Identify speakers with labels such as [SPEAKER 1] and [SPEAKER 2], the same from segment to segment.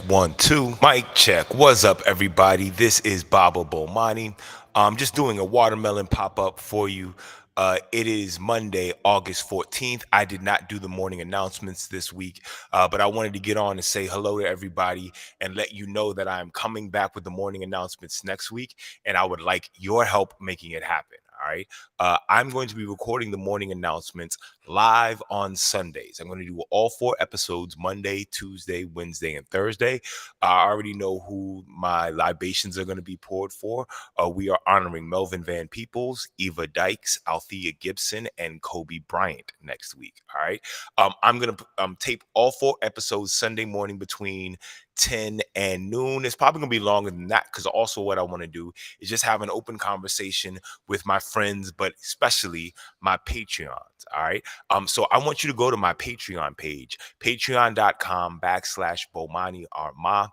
[SPEAKER 1] One, two, mic check. What's up, everybody? This is Baba Bomani. Just doing a watermelon pop up for you. It is Monday, August 14th. I did not do the morning announcements this week, but I wanted to get on and say hello to everybody and let you know that I'm coming back with the morning announcements next week, and I would like your help making it happen. All right. I'm going to be recording the morning announcements live on Sundays. I'm going to do all 4 episodes Monday, Tuesday, Wednesday, and Thursday. I already know who my libations are going to be poured for. We are honoring Melvin Van Peebles, Eva Dykes, Althea Gibson, and Kobe Bryant next week. All right. I'm going to tape all 4 episodes Sunday morning between 10 and noon. It's probably going to be longer than that because also what I want to do is just have an open conversation with my friends, but especially my Patreons. All right. So I want you to go to my Patreon page, patreon.com/Bomani Armah.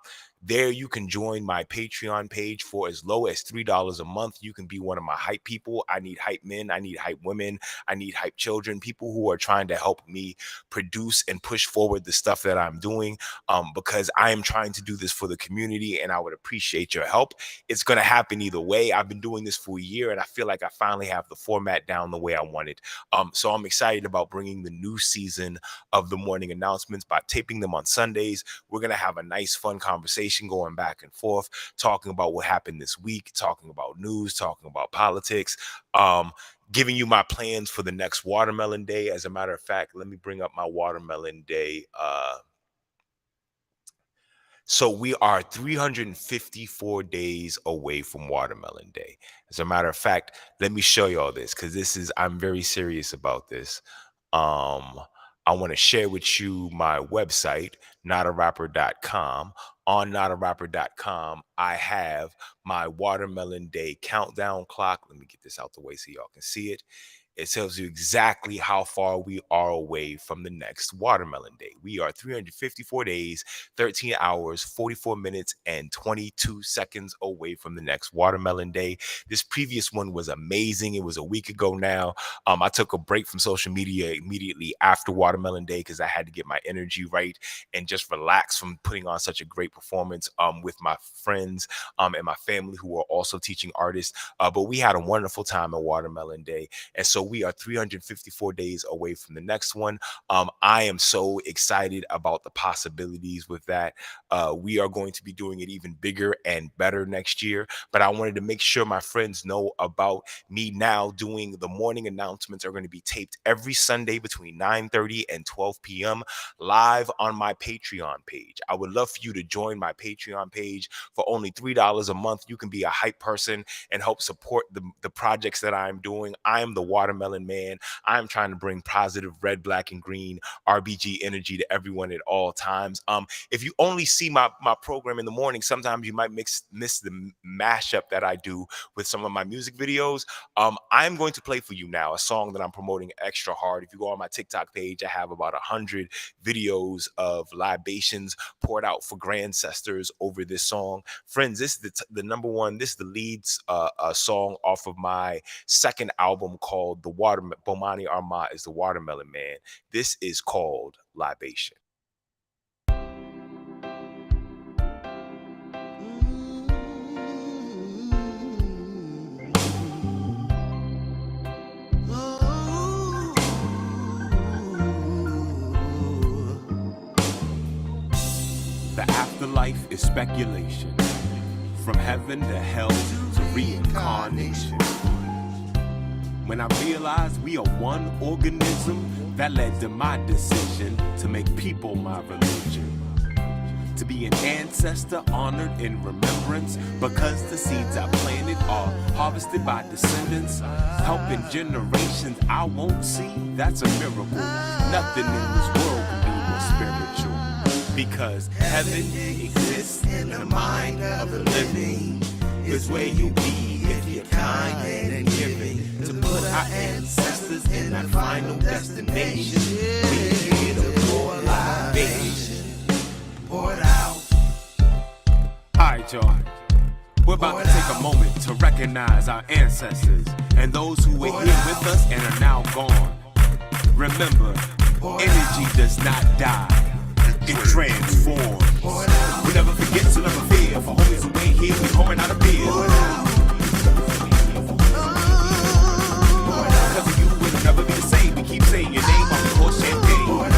[SPEAKER 1] There you can join my Patreon page for as low as $3 a month. You can be one of my hype people. I need hype men. I need hype women. I need hype children, people who are trying to help me produce and push forward the stuff that I'm doing, because I am trying to do this for the community and I would appreciate your help. It's going to happen either way. I've been doing this for a year and I feel like I finally have the format down the way I want it. So I'm excited about bringing the new season of the morning announcements by taping them on Sundays. We're going to have a nice, fun conversation going back and forth, talking about what happened this week, talking about news, talking about politics, giving you my plans for the next Watermelon Day. As a matter of fact, let me bring up my Watermelon Day. So we are 354 days away from Watermelon Day. As a matter of fact, let me show you all this because I'm very serious about this. Um, I want to share with you my website, notarapper.com. On notarapper.com, I have my Watermelon Day countdown clock. Let me get this out the way so y'all can see it. It tells you exactly how far we are away from the next Watermelon Day. We are 354 days, 13 hours, 44 minutes, and 22 seconds away from the next Watermelon Day. This previous one was amazing. It was a week ago now. I took a break from social media immediately after Watermelon Day because I had to get my energy right and just relax from putting on such a great performance with my friends and my family who are also teaching artists. But we had a wonderful time at Watermelon Day. And so we are 354 days away from the next one. I am so excited about the possibilities with that. We are going to be doing it even bigger and better next year. But I wanted to make sure my friends know about me now doing the morning announcements are going to be taped every Sunday between 9:30 and 12 p.m. live on my Patreon page. I would love for you to join my Patreon page for only $3 a month. You can be a hype person and help support the projects that I'm doing. I am the Watermelon Man. I'm trying to bring positive red, black, and green RBG energy to everyone at all times. If you only see my program in the morning, sometimes you might miss the mashup that I do with some of my music videos. I'm going to play for you now a song that I'm promoting extra hard. If you go on my TikTok page, I have about 100 videos of libations poured out for grandcestors over this song. Friends, this is the number one, this is the lead song off of my second album called Bomani Armah is the Watermelon Man. This is called Libation. The afterlife is speculation. From heaven to hell to reincarnation. When I realized we are one organism, that led to my decision to make people my religion. To be an ancestor honored in remembrance, because the seeds I planted are harvested by descendants, helping generations I won't see. That's a miracle. Nothing in this world can be more spiritual. Because heaven exists in the mind of the living. Is where you'll be if you're kind and giving. To put our ancestors in that final destination. We're here to pour libation. Pour it out. Alright, y'all. We're about to take a moment to recognize our ancestors and those who were here with us and are now gone. Remember, energy does not die. It transforms. We never forget, so never fear. For homies who ain't here, we pouring out a beer. Cause of you, it'll never be the same. We keep saying your name while we pour champagne.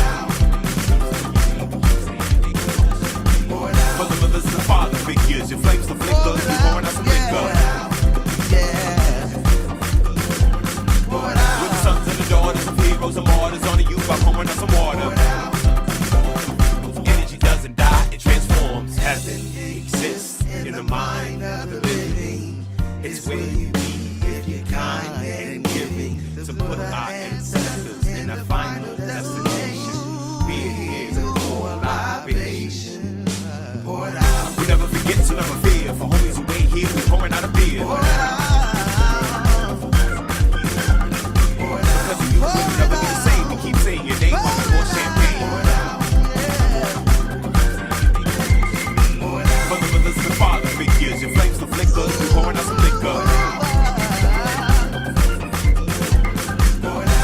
[SPEAKER 1] For the mothers and the father figures, your flames, the flickers, we pouring out some liquor. With the sons and the daughters of heroes and martyrs on the youth by pouring out some water. Energy doesn't die, it transforms. Heaven exists in the mind of the living. It's where you be if you're kind and giving. To put our ancestors in a final destination. We're here to pour libation. Pour it out. We never forget, so never fear. For homies who ain't here, we pouring out a beer. Pour it out. Because of you, we'll never be the same. We keep saying your name while we pour champagne. For the mothers and the father figures, your flames, the flickers, we pouring out some liquor.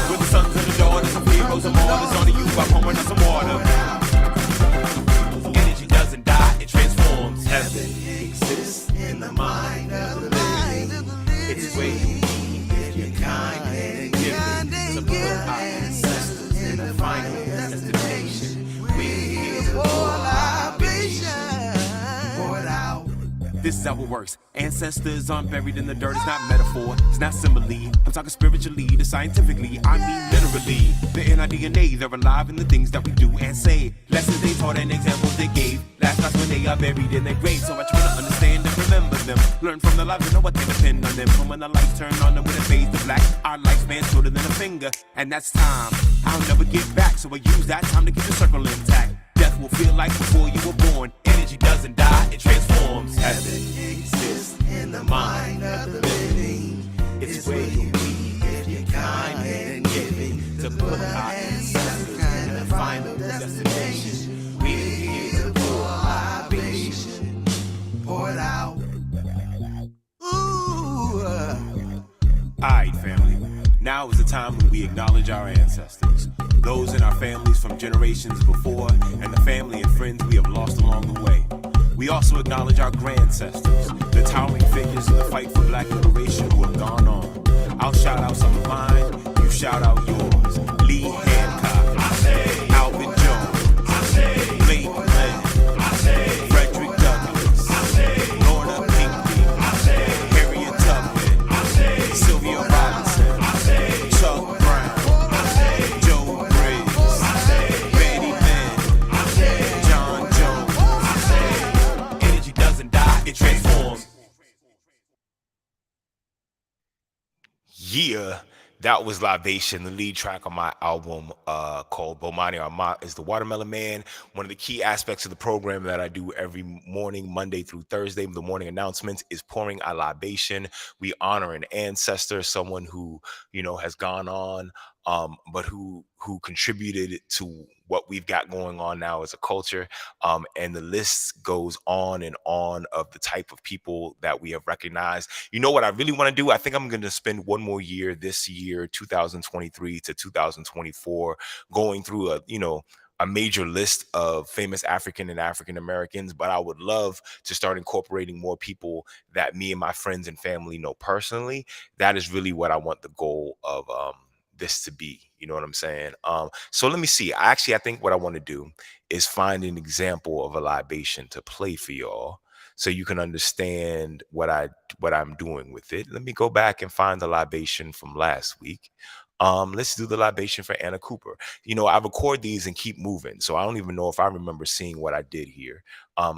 [SPEAKER 1] With the sons and the daughters of heroes and martyrs on the youth by pouring out some water. Energy doesn't die, it transforms. Heaven exists in the mind of the living. It's where you be if you're kind and giving. To put our ancestors in the final destination. We're here to pour libation. Pour it out. This is how it works. Ancestors aren't buried in the dirt. It's not metaphor. It's not simile. I'm talking spiritually, the scientifically. I mean literally. They're in our DNA. They're alive in the things that we do and say. Lessons they taught and examples they gave. Last nights when they are buried in their graves. So I try to understand and remember them. Learn from the lives and know what they depend on them. From when the lights turn on them when it fades to black. Our lifespan shorter than a finger. And that's time. I'll never get back. So I use that time to keep the circle intact. Death will feel like before you were born. Energy doesn't die, it transforms. Heaven exists in the mind of the living. It's where you be if you're kind and giving. To put our ancestors in the final destination. We're here to pour libation. Pour it out. Ooh. Alright, family. Now is the time when we acknowledge our ancestors. Those in our families from generations before, and the family and friends we have lost along the way. We also acknowledge our grandcestors, the towering figures in the fight for black liberation who have gone on. I'll shout out some of mine, you shout out yours. Lee Hancock, Alvin Jones, Blake Glenn, Frederick Douglass, Lorna Pinckney, Harriet Tubman, Sylvia Robinson, Chuck Brown, Joe Briggs, Betty Mann, John Jones. Energy doesn't die, it transforms. Yeah, that was Libation, the lead track on my album called Armah is the Watermelon Man. One of the key aspects of the program that I do every morning, Monday through Thursday, the morning announcements, is pouring a libation. We honor an ancestor, someone who, has gone on, but who contributed to what we've got going on now as a culture. And the list goes on and on of the type of people that we have recognized. You know what I really want to do? I think I'm going to spend one more year, this year, 2023 to 2024, going through a major list of famous African and African Americans, but I would love to start incorporating more people that me and my friends and family know personally. That is really what I want the goal of this to be. You know what I'm saying? So let me see. I think what I want to do is find an example of a libation to play for y'all, so you can understand what I'm doing with it. Let me go back and find the libation from last week. Let's do the libation for Anna Cooper. I record these and keep moving, so I don't even know if I remember seeing what I did here.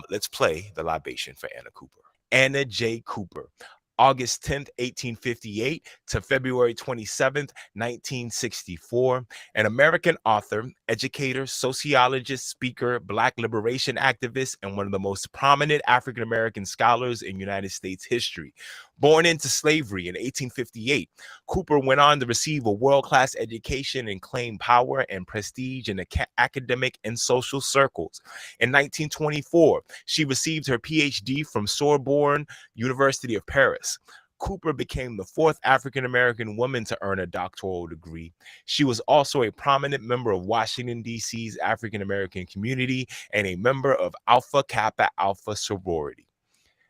[SPEAKER 1] Let's play the libation for Anna Cooper. Anna J. Cooper, August 10th, 1858 to February 27th, 1964, an American author, educator, sociologist, speaker, Black liberation activist, and one of the most prominent African-American scholars in United States history. Born into slavery in 1858, Cooper went on to receive a world-class education and claim power and prestige in academic and social circles. In 1924, she received her PhD from Sorbonne University of Paris. Cooper became the fourth African American woman to earn a doctoral degree. She was also a prominent member of Washington, D.C.'s African American community and a member of Alpha Kappa Alpha sorority.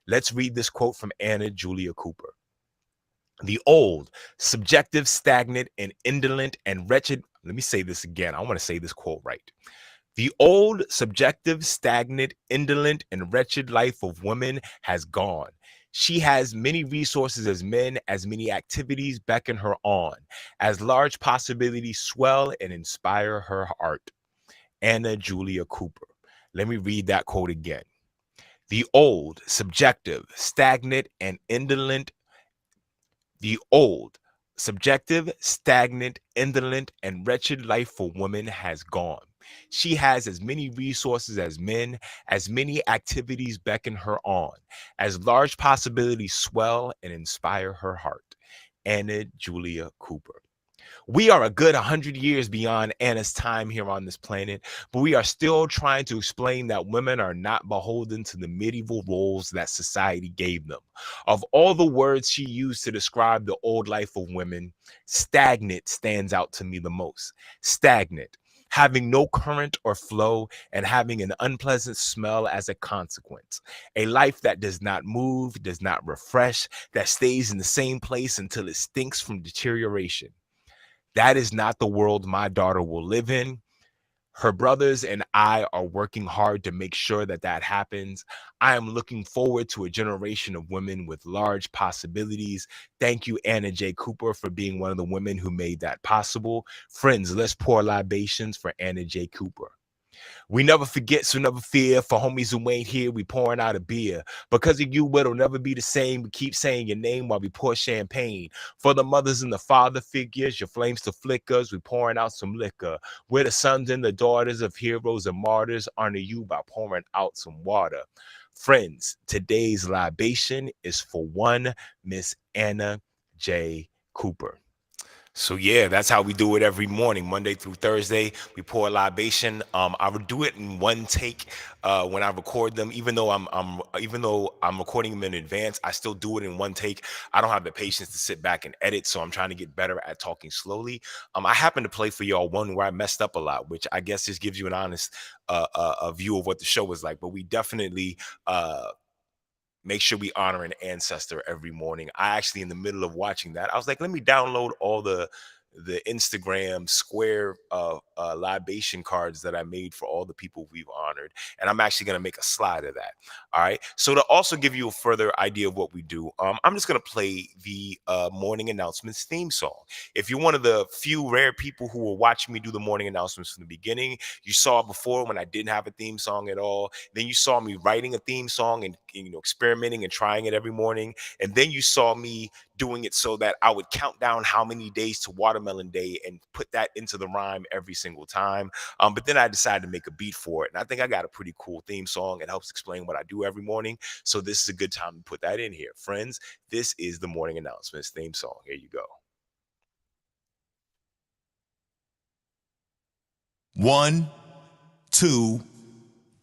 [SPEAKER 1] Let's read this quote from Anna Julia Cooper. The old, subjective, stagnant, and indolent and wretched. Let me say this again. I want to say this quote right. The old, subjective, stagnant, indolent, and wretched life of women has gone. She has many resources as men, as many activities beckon her on, as large possibilities swell and inspire her heart. Anna Julia Cooper. Let me read that quote again. The old, subjective, stagnant, and indolent, the old, subjective, stagnant, indolent, and wretched life for women has gone. She has as many resources as men, as many activities beckon her on, as large possibilities swell and inspire her heart. Anna Julia Cooper. We are a good 100 years beyond Anna's time here on this planet, but we are still trying to explain that women are not beholden to the medieval roles that society gave them. Of all the words she used to describe the old life of women, stagnant stands out to me the most. Stagnant, having no current or flow and having an unpleasant smell as a consequence. A life that does not move, does not refresh, that stays in the same place until it stinks from deterioration. That is not the world my daughter will live in. Her brothers and I are working hard to make sure that that happens. I am looking forward to a generation of women with large possibilities. Thank you, Anna J. Cooper, for being one of the women who made that possible. Friends, let's pour libations for Anna J. Cooper. We never forget, so never fear. For homies who ain't here, we pouring out a beer. Because of you, it'll never be the same. We keep saying your name while we pour champagne. For the mothers and the father figures, your flames to flickers, we pouring out some liquor. We're the sons and the daughters of heroes and martyrs. Honor you by pouring out some water. Friends, today's libation is for one Miss Anna J. Cooper. So yeah, that's how we do it every morning, Monday through Thursday. We pour a libation. I would do it in one take when I record them. Even though I'm recording them in advance, I still do it in one take. I don't have the patience to sit back and edit, so I'm trying to get better at talking slowly. I happen to play for y'all one where I messed up a lot, which I guess just gives you an honest a view of what the show was like. But we definitely make sure we honor an ancestor every morning. I actually, in the middle of watching that, I was like, let me download all the Instagram square libation cards that I made for all the people we've honored. And I'm actually going to make a slide of that. All right. So to also give you a further idea of what we do, I'm just going to play the morning announcements theme song. If you're one of the few rare people who will watch me do the morning announcements from the beginning, you saw before when I didn't have a theme song at all. Then you saw me writing a theme song and experimenting and trying it every morning. And then you saw me doing it so that I would count down how many days to Watermelon Day and put that into the rhyme every single time. But then I decided to make a beat for it. And I think I got a pretty cool theme song. It helps explain what I do every morning. So this is a good time to put that in here. Friends, this is the morning announcements theme song. Here you go. 1, 2,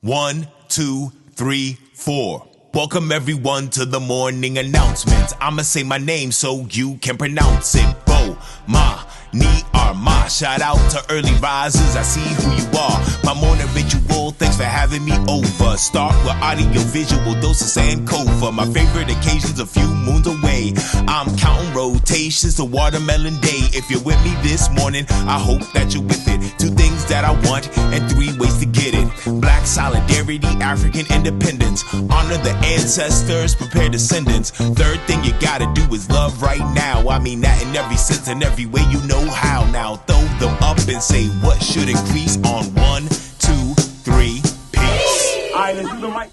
[SPEAKER 1] 1, 2, 3, 4. Welcome everyone to the morning announcements. I'ma say my name so you can pronounce it. Armah. Shout out to early risers, I see who you are. My morning ritual, thanks for having me over. Start with audio visual dose of Sankofa. My favorite occasion's a few moons away. I'm counting rotations to Watermelon Day. If you're with me this morning, I hope that you're with it. 2 things that I want and 3 ways to get it. Black solidarity, African independence. Honor the ancestors, prepare descendants. 3rd thing you gotta do is love right now. I mean that in every sense and every way you know how. Now throw them up and say what should increase on 1, 2, 3, peace. Alright, let's do the mic.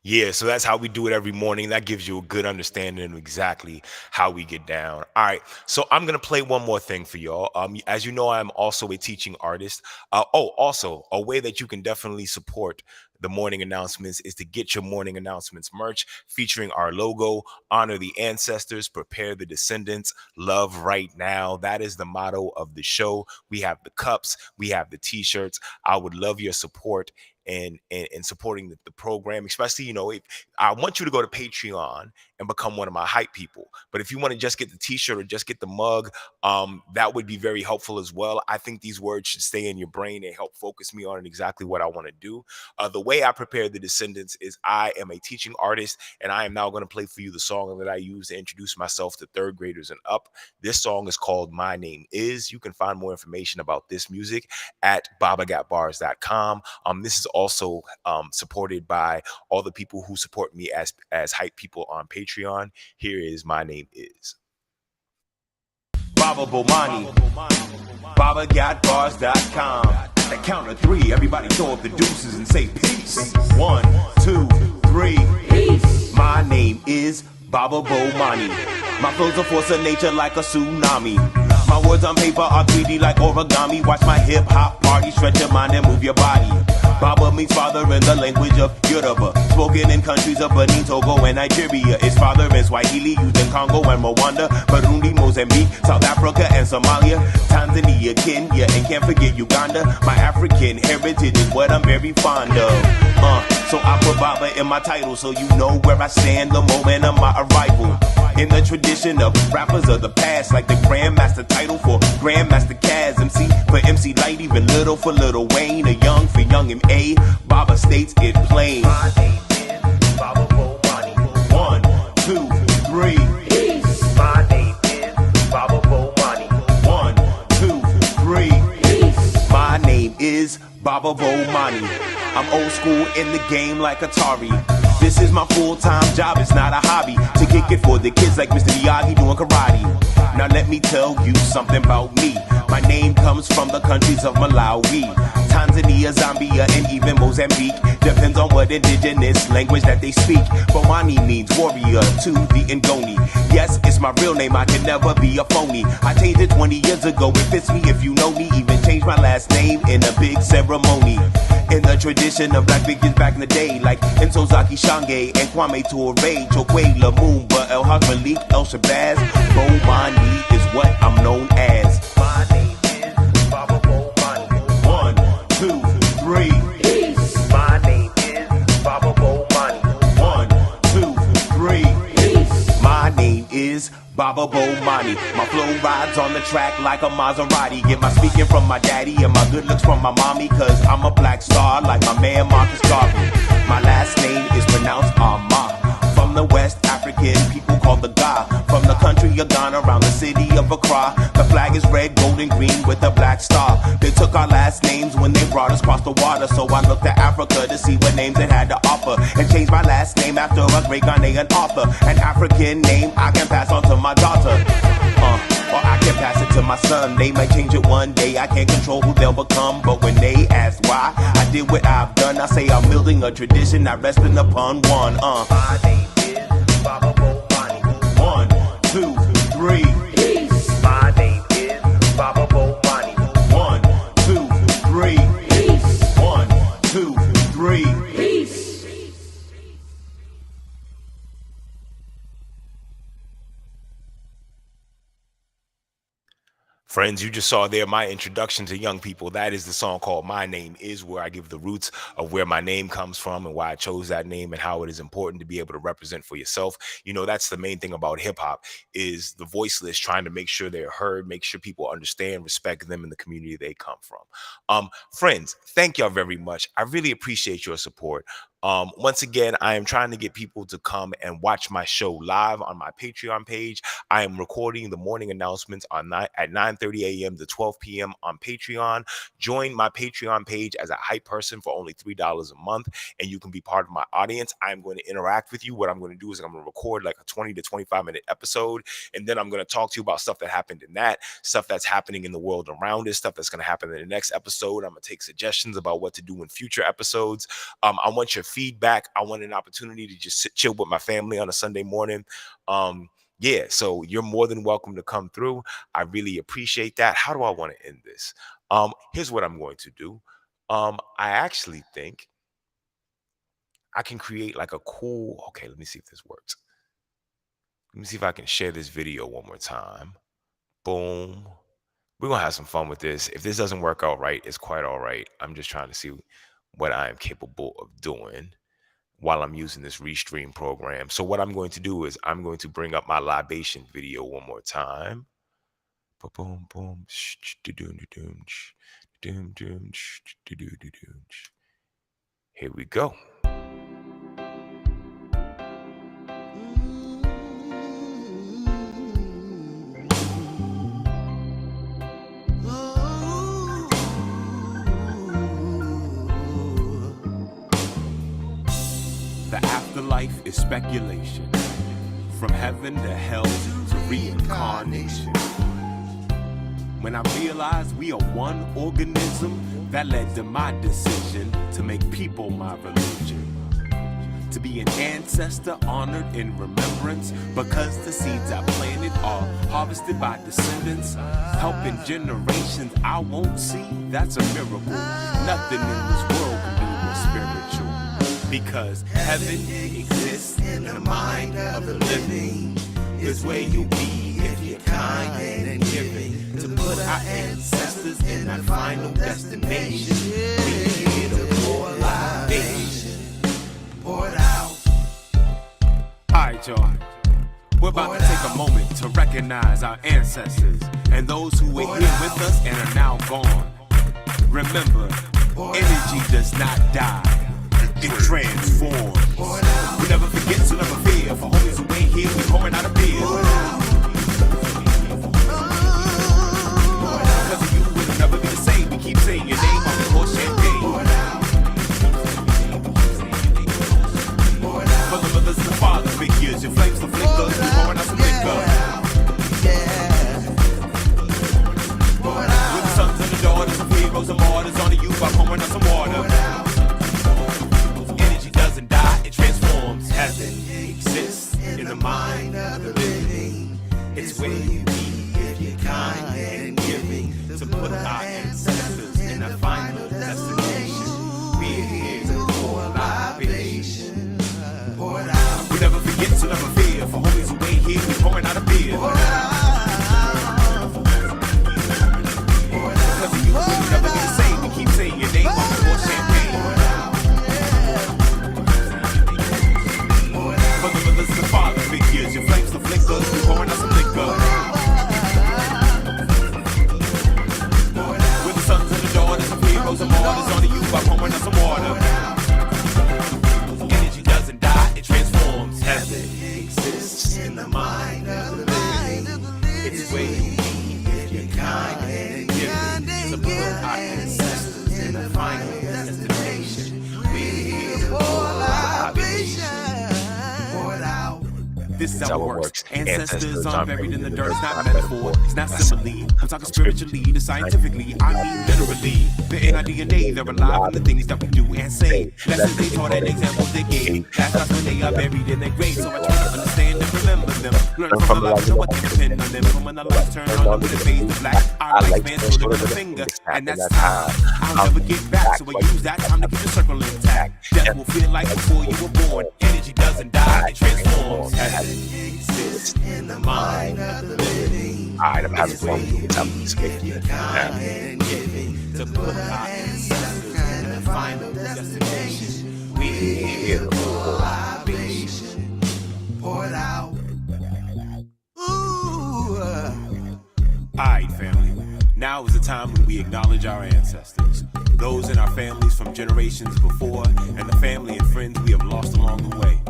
[SPEAKER 1] Yeah, so that's how we do it every morning. That gives you a good understanding of exactly how we get down. All right, so I'm gonna play one more thing for y'all. As you know, I'm also a teaching artist. Also, a way that you can definitely support the morning announcements is to get your morning announcements merch featuring our logo. Honor the ancestors, prepare the descendants, love right now. That is the motto of the show. We have the cups, we have the t-shirts. I would love your support. and supporting the program, especially, if I want you to go to Patreon and become one of my hype people. But if you want to just get the t-shirt or just get the mug, that would be very helpful as well. I think these words should stay in your brain and help focus me on exactly what I want to do. The way I prepare the Descendants is I am a teaching artist, and I am now going to play for you the song that I use to introduce myself to third graders and up. This song is called My Name Is. You can find more information about this music at babagotbars.com. This is also supported by all the people who support me as hype people on Patreon. Here is My Name Is. Baba Bomani, babagotbars.com. At count of three, everybody throw up the deuces and say peace. 1, 2, 3. Peace. My name is Baba Bomani. My flow's a force of nature like a tsunami. My words on paper are 3D like origami. Watch my hip hop party, stretch your mind and move your body. Baba means father in the language of Yoruba, spoken in countries of Benin, Togo, and Nigeria. Its father in Swahili, used in Congo and Rwanda, Burundi, Mozambique, South Africa, and Somalia, Tanzania, Kenya, and can't forget Uganda. My African heritage is what I'm very fond of. So I put Baba in my title, so you know where I stand the moment of my arrival. In the tradition of rappers of the past, like the Grandmaster title for Grandmaster Kaz, MC for MC Light, even Little for Little Wayne, a Young for Young M.A. Baba states it plain. My name is Baba Bomani. 1, 2, 3. Peace. My name is Baba Bomani. 1, 2, 3. Peace. My name is Baba Bomani. I'm old school in the game like Atari. This is my full-time job, it's not a hobby. To kick it for the kids like Mr. Miyagi doing karate. Now let me tell you something about me. My name comes from the countries of Malawi, Tanzania, Zambia, and even Mozambique. Depends on what indigenous language that they speak. Bomani means warrior to the Ngoni. Yes, it's my real name, I can never be a phony. I changed it 20 years ago, it fits me if you know me. Even changed my last name in a big ceremony. In the tradition of black figures back in the day, like Nsozaki Shange and Kwame Ture, Chokwe Lumumba, El Haq Malik, El Shabazz. Bomani is what I'm known as. My name is Baba Bomani. 1, 2, 3. Peace. My name is Baba Bomani. 1, 2, 3. Peace. My name is Baba Bomani. My flow rides on the track like a Maserati. Get my speaking from my daddy and my good looks from my mommy, cause I'm a black star like my man Marcus Garvey. My last name is pronounced Armah. From the West African people called the Ga. From the country of Ghana around the city of Accra. The flag is red, gold, and green with a black star. They took our last names when they brought us across the water. So I looked at Africa to see what names it had to offer, and changed my last name after a great Ghanaian author. An African name I can pass on to my daughter. Or I can pass it to my son. They might change it one day, I can't control who they'll become. But when they ask why I did what I've done, I say I'm building a tradition, not resting upon one. My name is Baba Bomani. 1, 2, 3. Peace. My name is Baba Bomani. 1, 2, 3. Peace. 1, 2, 3. Peace. Friends, you just saw there my introduction to young people. That is the song called My Name Is, where I give the roots of where my name comes from and why I chose that name and how it is important to be able to represent for yourself. That's the main thing about hip hop, is the voiceless trying to make sure they're heard, make sure people understand, respect them in the community they come from. Friends, thank y'all very much. I really appreciate your support. Once again, I am trying to get people to come and watch my show live on my Patreon page. I am recording the morning announcements at 9:30 a.m. to 12 p.m. on Patreon. Join my Patreon page as a hype person for only $3 a month, and you can be part of my audience. I'm going to interact with you. What I'm going to do is I'm going to record like a 20 to 25-minute episode, and then I'm going to talk to you about stuff that happened in that, stuff that's happening in the world around us, stuff that's going to happen in the next episode. I'm going to take suggestions about what to do in future episodes. I want your feedback. I want an opportunity to just chill with my family on a Sunday morning. So you're more than welcome to come through. I really appreciate that. How do I want to end this? Here's what I'm going to do. I actually think I can create like a cool, okay, let me see if this works. Let me see if I can share this video one more time. Boom. We're going to have some fun with this. If this doesn't work out right, it's quite all right. I'm just trying to see what I am capable of doing while I'm using this Restream program. So what I'm going to do is I'm going to bring up my Libation video one more time. Boom, boom, here we go.
[SPEAKER 2] The afterlife is speculation. From heaven to hell to reincarnation. When I realized we are one organism, that led to my decision to make people my religion. To be an ancestor honored in remembrance, because the seeds I planted are harvested by descendants, helping generations I won't see. That's a miracle. Nothing in this world can be more spiritual, because heaven exists in the mind of the living. Is where you'll be if you're kind and giving. To put our ancestors in that final destination, we need a pour libation. Pour it out. Alright, y'all. We're about to take a moment to recognize our ancestors and those who were here with us and are now gone. Remember, energy does not die, it transforms. We never forget, so never fear. For homies who ain't here, we pouring out a beer. Cause of you, we'll never be the same. We keep saying your name while we pour champagne. For the mothers and the father figures, your flames the flickers, we pouring out some liquor. With the sons and the daughters of heroes and martyrs, on to you by pouring out some water. Heaven exists in the mind of the living. It's where you be if you're kind and giving. To put our ancestors in a final destination. We're here to pour libation. Pour it out. We never forget, so never fear. For homies who ain't here, we pouring out a beer. Cause of you, we'll never be the same. We keep saying your name while we pour champagne. The father figures, your flames the flickers, we pouring out some liquor. With the sons and the daughters of heroes and martyrs, on to you by pouring out some water. Energy doesn't die, it transforms. Heaven exists in the mind of the living. It's where you be if you're kind and giving. To put our ancestors in the final destination. We're here to pour libation. This is how it works. Ancestors aren't buried in the dirt. It's not metaphor. It's not simile. I'm talking spiritually, to scientifically. I mean literally. They're in our DNA. They're alive in the things that we do and say. Lessons they taught and examples they gave. That's when they are buried in their graves. So I try to understand and remember them. Learn from the lives of what they depend on them. From when the lights turn on with the fade to black. Our lifespan shorter than a finger. And that's time. I'll never get back. So I use that time to keep the circle intact. Death will feel like before you were born. Energy doesn't die. It transforms. Exists in the mind of the living.
[SPEAKER 1] Alright, I'm having fun with
[SPEAKER 2] you're kind and giving. To put our ancestors in a final destination. We're here to pour libation. Pour it out. Alright, family. Now is the time when we acknowledge our ancestors. Those in our families from generations before, and the family and friends we have lost along the way.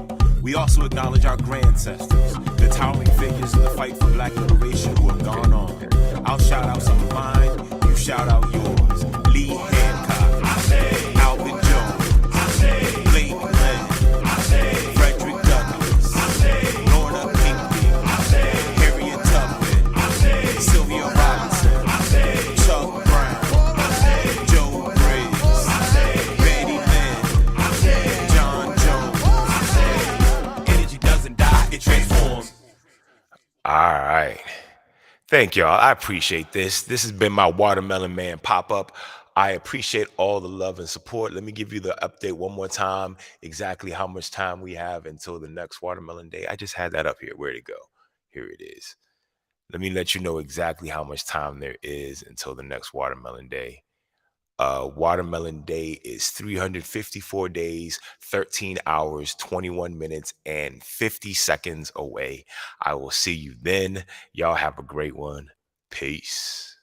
[SPEAKER 2] We also acknowledge our grandcestors, the towering figures in the fight for black liberation who have gone on. I'll shout out some of mine, you shout out yours. Lee Hancock, Alvin Jones, Blake Glenn, Frederick Douglass, Lorna Pinckney, Harriet Tubman, Sylvia Robinson, Chuck Brown, Joe Briggs, Betty Lynn, John Jones. Energy doesn't die, it transforms.
[SPEAKER 1] All right. Thank y'all. I appreciate this. This has been my Watermelon Man pop-up. I appreciate all the love and support. Let me give you the update one more time, exactly how much time we have until the next Watermelon Day. I just had that up here. Where'd it go? Here it is. Let me let you know exactly how much time there is until the next Watermelon Day. Watermelon Day is 354 days, 13 hours, 21 minutes, and 50 seconds away. I will see you then. Y'all have a great one. Peace.